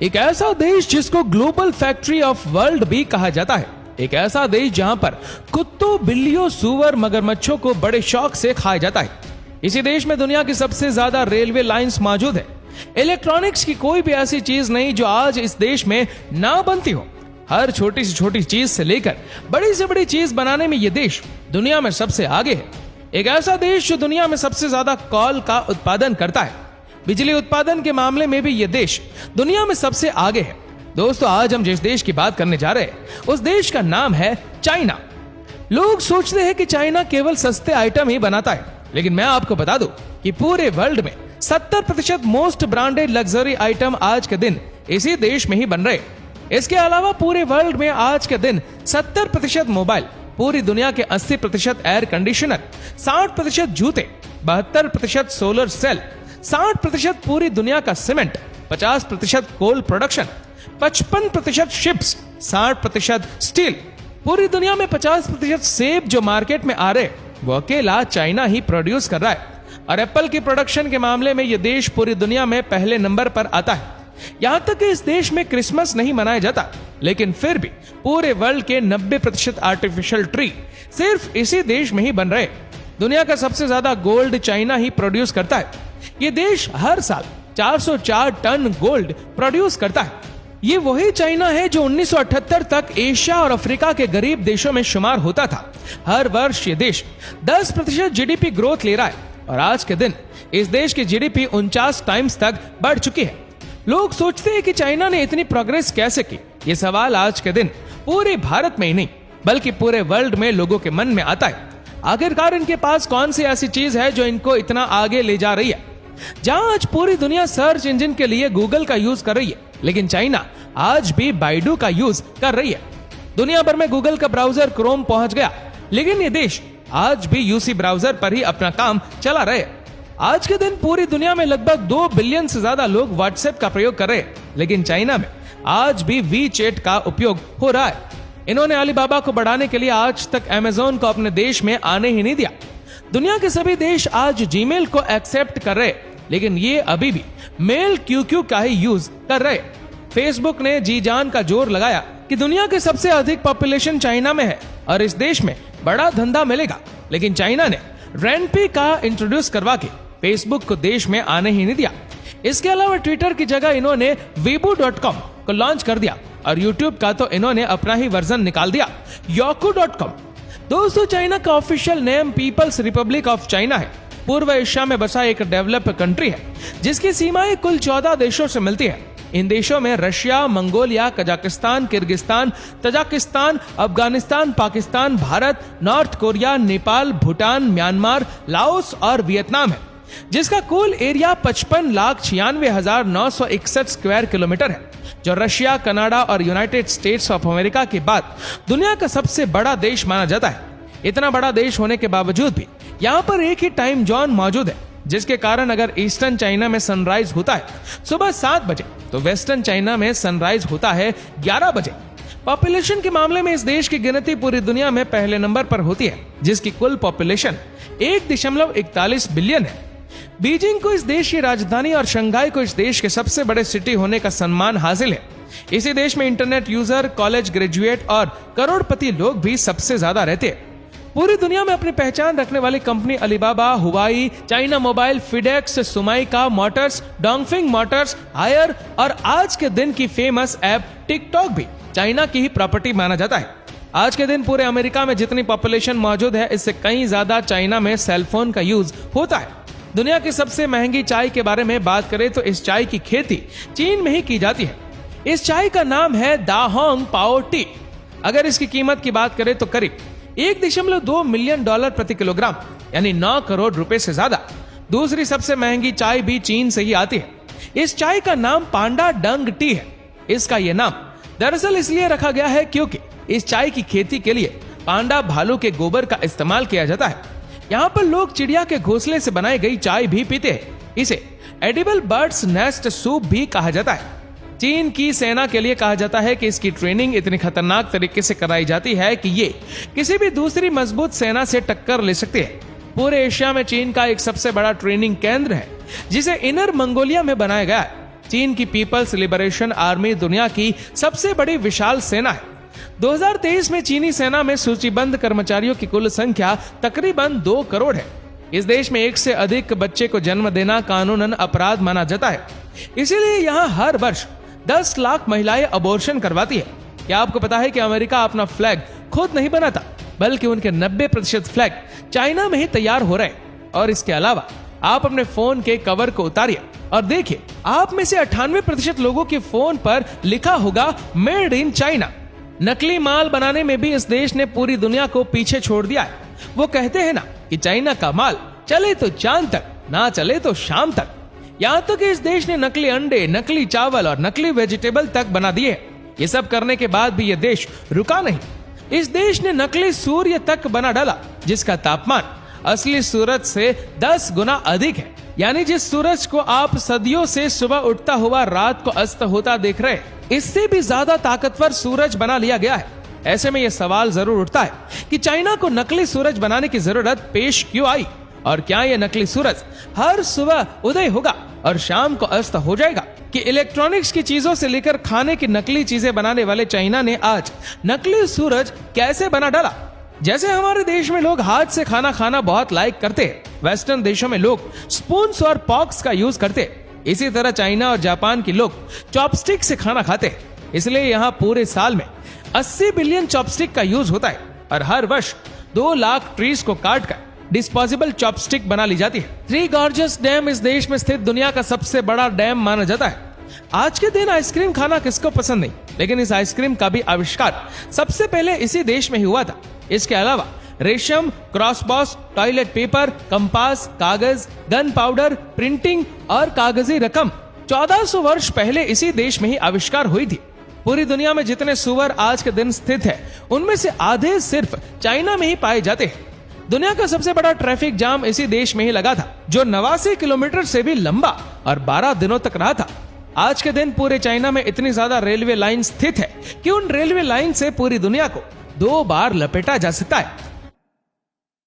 एक ऐसा देश जिसको ग्लोबल फैक्ट्री ऑफ वर्ल्ड भी कहा जाता है। एक ऐसा देश जहां पर कुत्तों, बिल्लियों, सूअर, मगरमच्छों को बड़े शौक से खाया जाता है। इसी देश में दुनिया की सबसे ज्यादा रेलवे लाइंस मौजूद है। इलेक्ट्रॉनिक्स की कोई भी ऐसी चीज नहीं जो आज इस देश में ना बनती हो। हर छोटी से छोटी चीज से लेकर बड़ी से बड़ी चीज बनाने में यह देश दुनिया में सबसे आगे है। एक ऐसा देश जो दुनिया में सबसे ज्यादा कोल का उत्पादन करता है। बिजली उत्पादन के मामले में भी यह देश दुनिया में सबसे आगे है। दोस्तों, आज हम जिस देश की बात करने जा रहे हैं उस देश का नाम है चाइना। लोग सोचते हैं कि चाइना केवल सस्ते आइटम ही बनाता है, लेकिन मैं आपको बता दूं कि पूरे वर्ल्ड में 70% मोस्ट ब्रांडेड लग्जरी आइटम आज के दिन इसी देश में ही बन रहे। इसके अलावा पूरे वर्ल्ड में आज के दिन 70% मोबाइल, पूरी दुनिया के 80% एयर कंडीशनर, 60% जूते, 72% सोलर सेल, 60% पूरी दुनिया का cement, 50% coal production, 55% ships, 60% steel, पूरी दुनिया में 50% सेब जो मार्केट में आ रहे वो अकेला चाइना ही प्रोड्यूस कर रहा है। और एप्पल की प्रोडक्शन के मामले में यह देश पूरी दुनिया में पहले नंबर पर आता है। यहां तक कि इस देश में क्रिसमस नहीं मनाया जाता, लेकिन फिर भी पूरे वर्ल्ड के 90% आर्टिफिशियल ट्री सिर्फ इसी देश में ही बन रहे। दुनिया का सबसे ज्यादा गोल्ड चाइना ही प्रोड्यूस करता है। यह देश हर साल 404 टन गोल्ड प्रोड्यूस करता है। ये वही चाइना है जो 1978 तक एशिया और अफ्रीका के गरीब देशों में शुमार होता था। हर वर्ष ये देश 10% जीडीपी ग्रोथ ले रहा है और आज के दिन इस देश की जीडीपी 49 टाइम्स तक बढ़ चुकी है। लोग सोचते हैं कि चाइना ने इतनी प्रोग्रेस कैसे की। ये सवाल आज के दिन पूरे भारत में ही नहीं बल्कि पूरे वर्ल्ड में लोगों के मन में आता है। आखिरकार इनके पास कौन सी ऐसी चीज है जो इनको इतना आगे ले जा रही है। जहां आज पूरी दुनिया सर्च इंजन के लिए गूगल का यूज कर रही है, लेकिन चाइना आज भी बाइडू का यूज कर रही है। दुनिया भर में गूगल का ब्राउजर क्रोम पहुंच गया, लेकिन ये देश आज भी यूसी ब्राउजर पर ही अपना काम चला रहे। आज के दिन पूरी दुनिया में लगभग 2 बिलियन से ज्यादा लोग व्हाट्सएप का प्रयोग कर रहे हैं, लेकिन चाइना में आज भी वी चैट का उपयोग हो रहा है। इन्होंने अलीबाबा को बढ़ाने के लिए आज तक अमेजोन को अपने देश में आने ही नहीं दिया। दुनिया के सभी देश आज जीमेल को एक्सेप्ट कर रहे, लेकिन ये अभी भी मेल क्यूक्यू का ही यूज कर रहे। फेसबुक ने जी जान का जोर लगाया कि दुनिया के सबसे अधिक पॉपुलेशन चाइना में है और इस देश में बड़ा धंधा मिलेगा, लेकिन चाइना ने रेनपी का इंट्रोड्यूस करवा के फेसबुक को देश में आने ही नहीं दिया। इसके अलावा ट्विटर की जगह इन्होंने weibo.com को लॉन्च कर दिया और यूट्यूब का तो इन्होंने अपना ही वर्जन निकाल दिया, Youku.com। दोस्तों, चाइना का official name people's republic of China है। पूर्व एशिया में बसा एक डेवलप्ड कंट्री है जिसकी सीमाएं कुल 14 देशों से मिलती है। इन देशों में Russia, Mongolia, Kazakhstan, Kyrgyzstan, Tajikistan, Afghanistan, Pakistan, Bharat, north Korea, Nepal, Bhutan, Myanmar, Laos और वियतनाम है, जिसका कुल एरिया 55,96,961 स्क्वायर किलोमीटर है, जो रशिया, कनाडा और यूनाइटेड स्टेट्स ऑफ अमेरिका के बाद दुनिया का सबसे बड़ा देश माना जाता है। इतना बड़ा देश होने के बावजूद भी यहाँ पर एक ही टाइम जोन मौजूद है, जिसके कारण अगर ईस्टर्न चाइना में सनराइज होता है सुबह 7 बजे तो वेस्टर्न चाइना में सनराइज होता है 11 बजे। पॉपुलेशन के मामले में इस देश की गिनती पूरी दुनिया में पहले नंबर पर होती है, जिसकी कुल पॉपुलेशन 1.41 बिलियन है। बीजिंग को इस देश की राजधानी और शंघाई को इस देश के सबसे बड़े सिटी होने का सम्मान हासिल है। इसी देश में इंटरनेट यूजर, कॉलेज ग्रेजुएट और करोड़पति लोग भी सबसे ज्यादा रहते हैं। पूरी दुनिया में अपनी पहचान रखने वाली company Alibaba, Huawei, China mobile, FedEx, सुमाइका मोटर्स, डोंगफिंग मोटर्स, हायर और आज के दिन की फेमस ऐप टिकटॉक भी चाइना की ही प्रॉपर्टी माना जाता है। आज के दिन पूरे अमेरिका में जितनी पॉपुलेशन मौजूद है, इससे कहीं ज्यादा चाइना में सेलफोन का यूज होता है। दुनिया की सबसे महंगी चाय के बारे में बात करें तो इस चाय की खेती चीन में ही की जाती है। इस चाय का नाम है दाहोंग पाओ टी। अगर इसकी कीमत की बात करें तो करीब $1.2 मिलियन प्रति किलोग्राम, यानी 9 करोड़ रुपए से ज्यादा। दूसरी सबसे महंगी चाय भी चीन से ही आती है। इस चाय का नाम पांडा डंग टी है। इसका यह नाम दरअसल इसलिए रखा गया है क्योंकि इस चाय की खेती के लिए पांडा भालू के गोबर का इस्तेमाल किया जाता है। यहाँ पर लोग चिड़िया के घोंसले से बनाई गई चाय भी पीते हैं। इसे एडिबल बर्ड्स नेस्ट सूप भी कहा जाता है। चीन की सेना के लिए कहा जाता है कि इसकी ट्रेनिंग इतनी खतरनाक तरीके से कराई जाती है कि ये किसी भी दूसरी मजबूत सेना से टक्कर ले सकती है। पूरे एशिया में चीन का एक सबसे बड़ा ट्रेनिंग केंद्र है जिसे इनर मंगोलिया में बनाया गया है। चीन की पीपल्स लिबरेशन आर्मी दुनिया की सबसे बड़ी विशाल सेना है। 2023 में चीनी सेना में सूचीबद्ध कर्मचारियों की कुल संख्या तकरीबन 2 करोड़ है। इस देश में 1 से अधिक बच्चे को जन्म देना कानूनन अपराध माना जाता है। इसीलिए यहाँ हर वर्ष 10 लाख महिलाएं अबॉर्शन करवाती है। क्या आपको पता है कि अमेरिका अपना फ्लैग खुद नहीं बनाता, बल्कि उनके 90% फ्लैग चाइना में ही तैयार हो रहे हैं। और इसके अलावा आप अपने फोन के कवर को उतारिए और देखिए, आप में से 98% लोगों के फोन पर लिखा होगा मेड इन चाइना। नकली माल बनाने में भी इस देश ने पूरी दुनिया को पीछे छोड़ दिया है। वो कहते हैं ना कि चाइना का माल चले तो चांद तक, ना चले तो शाम तक। यहाँ तक कि इस देश ने नकली अंडे, नकली चावल और नकली वेजिटेबल तक बना दिए। ये सब करने के बाद भी ये देश रुका नहीं। इस देश ने नकली सूर्य तक बना डाला, जिसका तापमान असली सूरज से 10 गुना अधिक है। यानी जिस सूरज को आप सदियों से सुबह उठता हुआ रात को अस्त होता देख रहे हैं, इससे भी ज्यादा ताकतवर सूरज बना लिया गया है। ऐसे में यह सवाल जरूर उठता है कि चाइना को नकली सूरज बनाने की जरूरत पेश क्यों आई, और क्या यह नकली सूरज हर सुबह उदय होगा और शाम को अस्त हो जाएगा, कि इलेक्ट्रॉनिक्स की चीजों से लेकर खाने की नकली चीजें बनाने वाले चाइना ने आज नकली सूरज कैसे बना डाला। जैसे हमारे देश में लोग हाथ से खाना खाना बहुत लाइक करते हैं, वेस्टर्न देशों में लोग स्पून्स और फॉक्स का यूज करते हैं, इसी तरह चाइना और जापान के लोग चॉपस्टिक से खाना खाते हैं। इसलिए यहाँ पूरे साल में 80 बिलियन चॉपस्टिक का यूज होता है और हर वर्ष 2 लाख ट्रीज को काटकर डिस्पोजेबल चॉपस्टिक बना ली जाती है। थ्री गॉर्जियस डैम इस देश में स्थित दुनिया का सबसे बड़ा डैम माना जाता है। आज के दिन आइसक्रीम खाना किसको पसंद नहीं, लेकिन इस आइसक्रीम का भी आविष्कार सबसे पहले इसी देश में ही हुआ था। इसके अलावा रेशम, क्रॉसबॉस, टॉयलेट पेपर, कंपास, कागज, गन पाउडर, प्रिंटिंग और कागजी रकम 1400 वर्ष पहले इसी देश में ही आविष्कार हुई थी। पूरी दुनिया में जितने सुअर आज के दिन स्थित है, उनमें से आधे सिर्फ चाइना में ही पाए जाते हैं। दुनिया का सबसे बड़ा ट्रैफिक जाम इसी देश में ही लगा था, जो 89 किलोमीटर से भी लंबा और 12 दिनों तक रहा था। आज के दिन पूरे चाइना में इतनी ज्यादा रेलवे लाइन स्थित है कि उन रेलवे लाइन से पूरी दुनिया को 2 बार लपेटा जा सकता है।